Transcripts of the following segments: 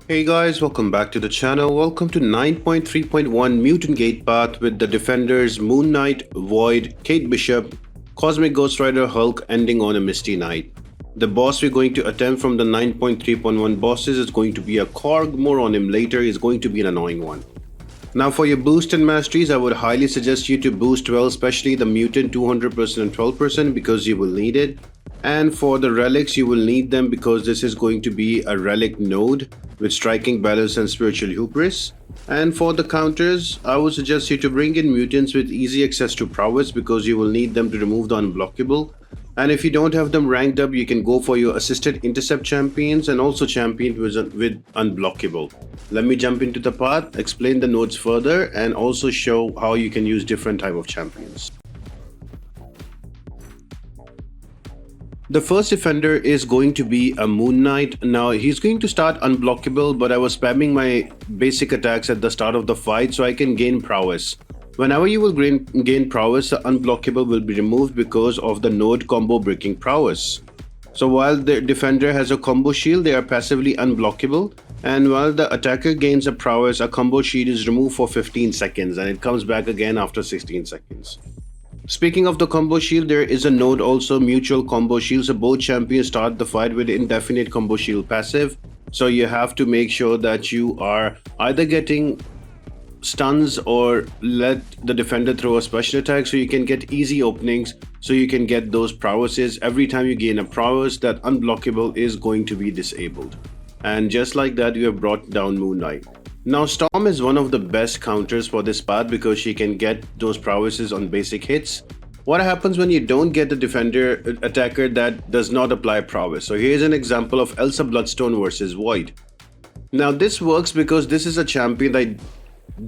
Hey guys, welcome back to the channel. Welcome to 9.3.1 Mutant Gate Path with the defenders Moon Knight, Void, Kate Bishop, Cosmic Ghostrider, Hulk ending on a Misty Knight. The boss we're going to attempt from the 9.3.1 bosses is going to be a Korg. More on him later. Is going to be an annoying one. Now for your boost and masteries, I would highly suggest you to boost well, especially the Mutant 200% and 12% because you will need it. And for the relics, you will need them because this is going to be a relic node with striking balance and spiritual hubris. And for the counters, I would suggest you to bring in mutants with easy access to prowess because you will need them to remove the unblockable. And if you don't have them ranked up, you can go for your assisted intercept champions and also champions with unblockable. Let me jump into the path, explain the nodes further, and also show how you can use different type of champions. The first defender is going to be a Moon Knight. Now he's going to start unblockable, but I was spamming my basic attacks at the start of the fight so I can gain prowess. Whenever you will gain prowess, the unblockable will be removed because of the node combo breaking prowess. So while the defender has a combo shield, they are passively unblockable, and while the attacker gains a prowess, a combo shield is removed for 15 seconds and it comes back again after 16 seconds. Speaking of the combo shield, there is a node also, mutual combo shield, so both champions start the fight with indefinite combo shield passive. So you have to make sure that you are either getting stuns or let the defender throw a special attack so you can get easy openings, so you can get those prowesses. Every time you gain a prowess, that unblockable is going to be disabled. And just like that, you have brought down Moon Knight. Now Storm is one of the best counters for this path because she can get those prowesses on basic hits. What happens when you don't get the defender attacker that does not apply prowess? So here's an example of Elsa Bloodstone versus Void. Now this works because this is a champion that I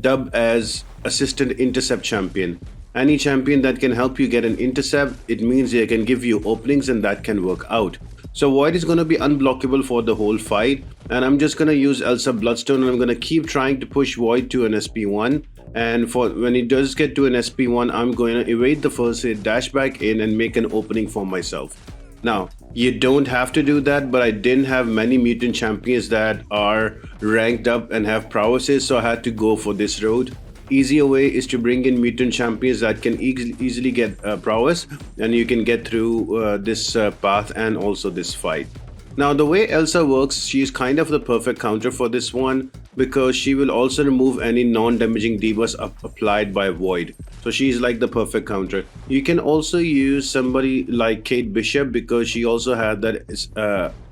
dub as assistant intercept champion. Any champion that can help you get an intercept, it means they can give you openings and that can work out. So Void is going to be unblockable for the whole fight, and I'm just going to use Elsa Bloodstone and I'm going to keep trying to push Void to an SP1. And for when he does get to an SP1, I'm going to evade the first hit, dash back in and make an opening for myself. Now, you don't have to do that, but I didn't have many mutant champions that are ranked up and have prowesses, so I had to go for this road. Easier way is to bring in mutant champions that can easily get prowess, and you can get through this path and also this fight. Now the way Elsa works, she is kind of the perfect counter for this one because she will also remove any non-damaging debuffs applied by Void. So she's like the perfect counter. You can also use somebody like Kate Bishop because she also had that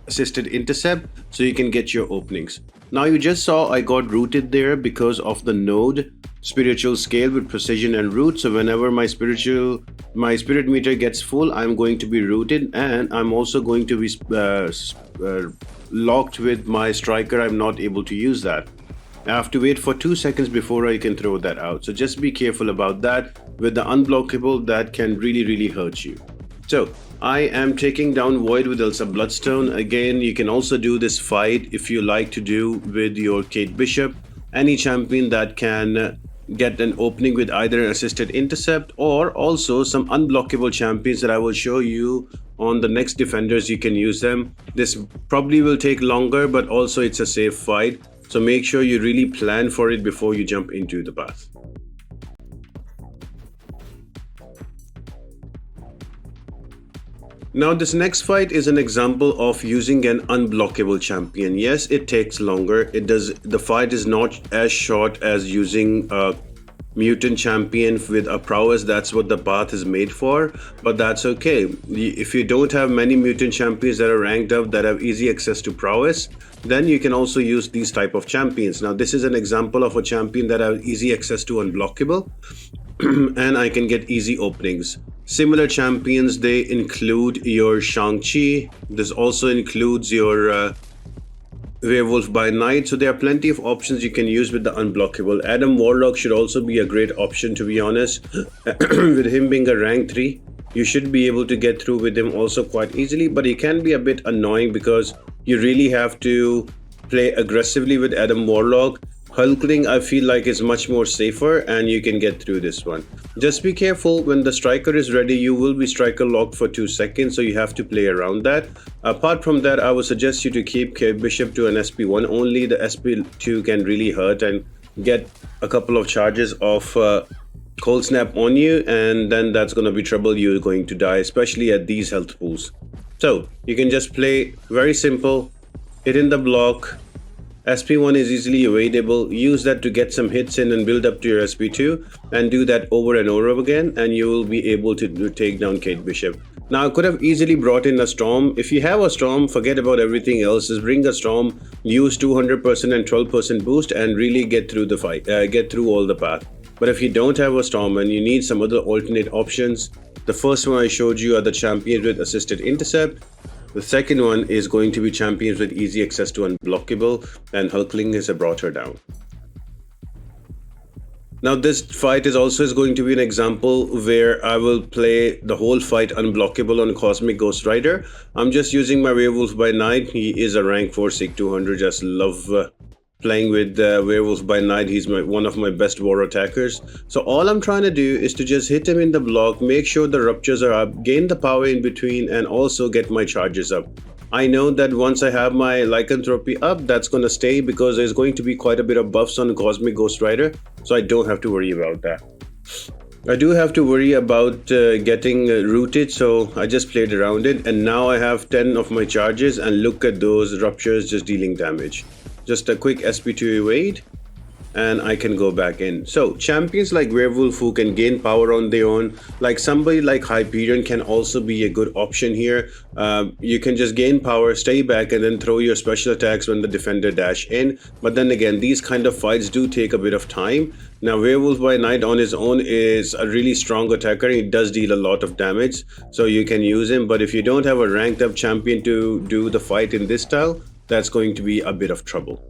assisted intercept, so you can get your openings. Now you just saw I got rooted there because of the node spiritual scale with precision and root. So whenever my spirit meter gets full, I'm going to be rooted, and I'm also going to be locked with my striker. I'm not able to use that. I have to wait for 2 seconds before I can throw that out. So just be careful about that. With the unblockable, that can really hurt you. So I am taking down Void with Elsa Bloodstone. Again, you can also do this fight if you like to do with your Kate Bishop. Any champion that can get an opening with either an assisted intercept or also some unblockable champions that I will show you on the next defenders. You can use them. This probably will take longer, but also it's a safe fight. So make sure you really plan for it before you jump into the path. Now this next fight is an example of using an unblockable champion. Yes, it takes longer. The fight is not as short as using a mutant champion with a prowess. That's what the path is made for, but that's okay. If you don't have many mutant champions that are ranked up that have easy access to prowess, then you can also use these type of champions. Now this is an example of a champion that have easy access to unblockable and I can get easy openings. Similar champions, they include your Shang-Chi. This also includes your Werewolf by Night. So there are plenty of options you can use with the unblockable. Adam Warlock should also be a great option, to be honest. With him being a rank 3, you should be able to get through with him also quite easily, but he can be a bit annoying because you really have to play aggressively with Adam Warlock. Hulkling, I feel like, is much more safer and you can get through this one. Just be careful when the striker is ready, you will be striker locked for 2 seconds, so you have to play around that. Apart from that, I would suggest you to keep Bishop to an SP1 only. The SP2 can really hurt and get a couple of charges of cold snap on you, and then that's going to be trouble. You're going to die, especially at these health pools. So you can just play very simple, hit in the block. SP1 is easily avoidable. Use that to get some hits in and build up to your SP2, and do that over and over again, and you will be able to take down Kate Bishop. Now I could have easily brought in a Storm. If you have a Storm, forget about everything else. Just bring a Storm, use 200% and 12% boost, and really get through the fight, get through all the path. But if you don't have a Storm and you need some other alternate options, the first one I showed you are the champions with assisted intercept. The second one is going to be champions with easy access to unblockable, and Hulkling has brought her down. Now this fight is also going to be an example where I will play the whole fight unblockable on Cosmic Ghostrider. I'm just using my Werewolf by Night. He is a rank 4 Sig 200. Just love playing with Werewolf by Night. He's one of my best war attackers. So all I'm trying to do is to just hit him in the block, make sure the ruptures are up, gain the power in between, and also get my charges up. I know that once I have my lycanthropy up, that's going to stay because there's going to be quite a bit of buffs on Cosmic Ghostrider, so I don't have to worry about that. I do have to worry about getting rooted, so I just played around it, and now I have 10 of my charges, and look at those ruptures just dealing damage. Just a quick SP2 evade, and I can go back in. So champions like Werewolf who can gain power on their own, like somebody like Hyperion can also be a good option here. You can just gain power, stay back, and then throw your special attacks when the defender dash in. But then again, these kind of fights do take a bit of time. Now Werewolf by Night on his own is a really strong attacker. He does deal a lot of damage, so you can use him. But if you don't have a ranked up champion to do the fight in this style, that's going to be a bit of trouble.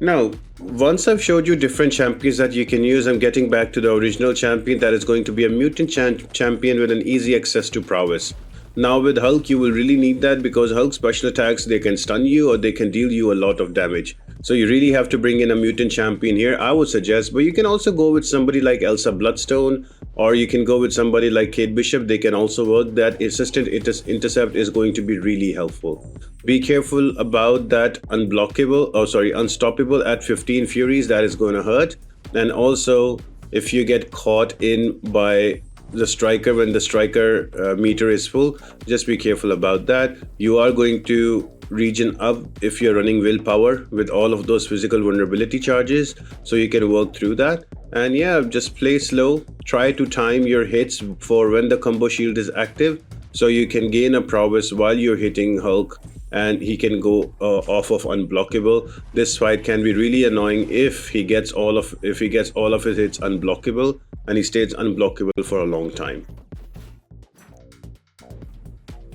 Now, once I've showed you different champions that you can use, I'm getting back to the original champion that is going to be a mutant champion with an easy access to prowess. Now with Hulk, you will really need that because Hulk special attacks, they can stun you or they can deal you a lot of damage. So you really have to bring in a mutant champion here, I would suggest. But you can also go with somebody like Elsa Bloodstone, or you can go with somebody like Kate Bishop. They can also work. That assistant intercept is going to be really helpful. Be careful about that unstoppable at 15 Furies. That is going to hurt. And also, if you get caught in by the striker when the striker meter is full, just be careful about that. You are going to regen up if you're running willpower with all of those physical vulnerability charges, so you can work through that. And yeah, just play slow, try to time your hits for when the combo shield is active, so you can gain a prowess while you're hitting Hulk and he can go off of unblockable. This fight can be really annoying if he gets all of his hits unblockable and he stays unblockable for a long time.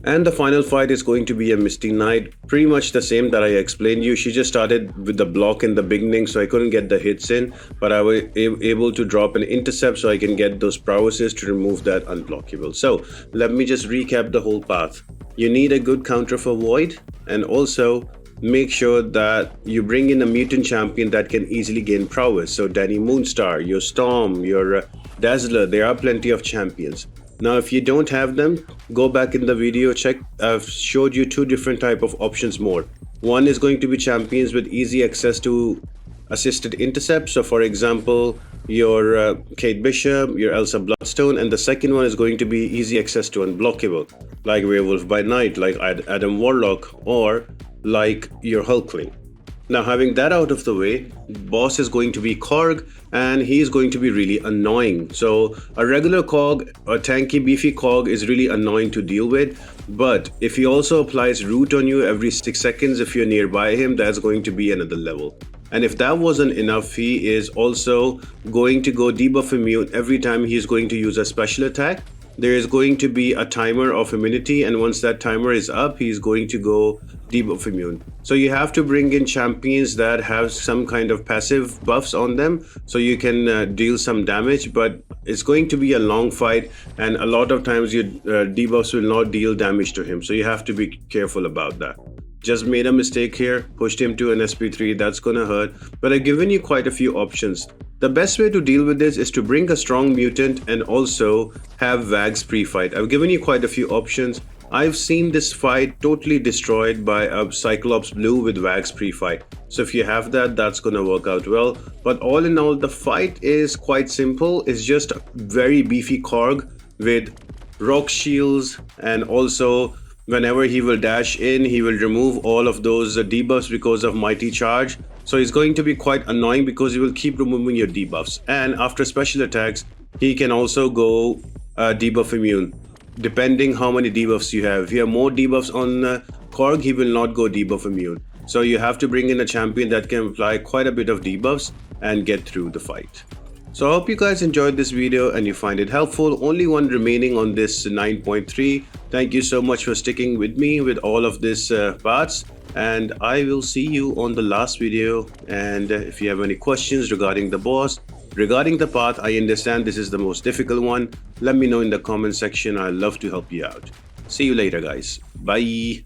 And the final fight is going to be a Misty Knight, pretty much the same that I explained you. She just started with the block in the beginning, so I couldn't get the hits in, but I was able to drop an intercept so I can get those prowesses to remove that unblockable. So let me just recap the whole path. You need a good counter for Void, and also make sure that you bring in a mutant champion that can easily gain prowess. So Danny Moonstar, your Storm, your Dazzler, there are plenty of champions. Now if you don't have them, go back in the video, check. I've showed you two different type of options more. One is going to be champions with easy access to assisted intercept. So for example, your Kate Bishop, your Elsa Bloodstone, and the second one is going to be easy access to unblockable, like Werewolf by Night, like Adam Warlock, or like your Hulkling. Now having that out of the way, boss is going to be Korg, and he is going to be really annoying. So a regular Korg, a tanky beefy Korg is really annoying to deal with, but if he also applies root on you every 6 seconds if you're nearby him, that's going to be another level. And if that wasn't enough, he is also going to go debuff immune every time he's going to use a special attack. There is going to be a timer of immunity, and once that timer is up, he's going to go debuff immune. So you have to bring in champions that have some kind of passive buffs on them so you can deal some damage. But It's going to be a long fight, and a lot of times your debuffs will not deal damage to him, so you have to be careful about that. Just made a mistake here, pushed him to an SP3, that's gonna hurt, but I've given you quite a few options. The best way to deal with this is to bring a strong mutant and also have Vags pre-fight. I've given you quite a few options. I've seen this fight totally destroyed by a Cyclops Blue with Vags pre-fight. So if you have that, that's gonna work out well. But all in all, the fight is quite simple. It's just a very beefy Korg with rock shields, and also whenever he will dash in, he will remove all of those debuffs because of Mighty Charge. So it's going to be quite annoying because he will keep removing your debuffs. And after special attacks, he can also go debuff immune, depending how many debuffs you have. If you have more debuffs on Korg, he will not go debuff immune. So you have to bring in a champion that can apply quite a bit of debuffs and get through the fight. So I hope you guys enjoyed this video and you find it helpful. Only one remaining on this 9.3. Thank you so much for sticking with me with all of this parts, and I will see you on the last video. And if you have any questions regarding the boss, regarding the path, I understand this is the most difficult one. Let me know in the comment section. I'd love to help you out. See you later, guys. Bye.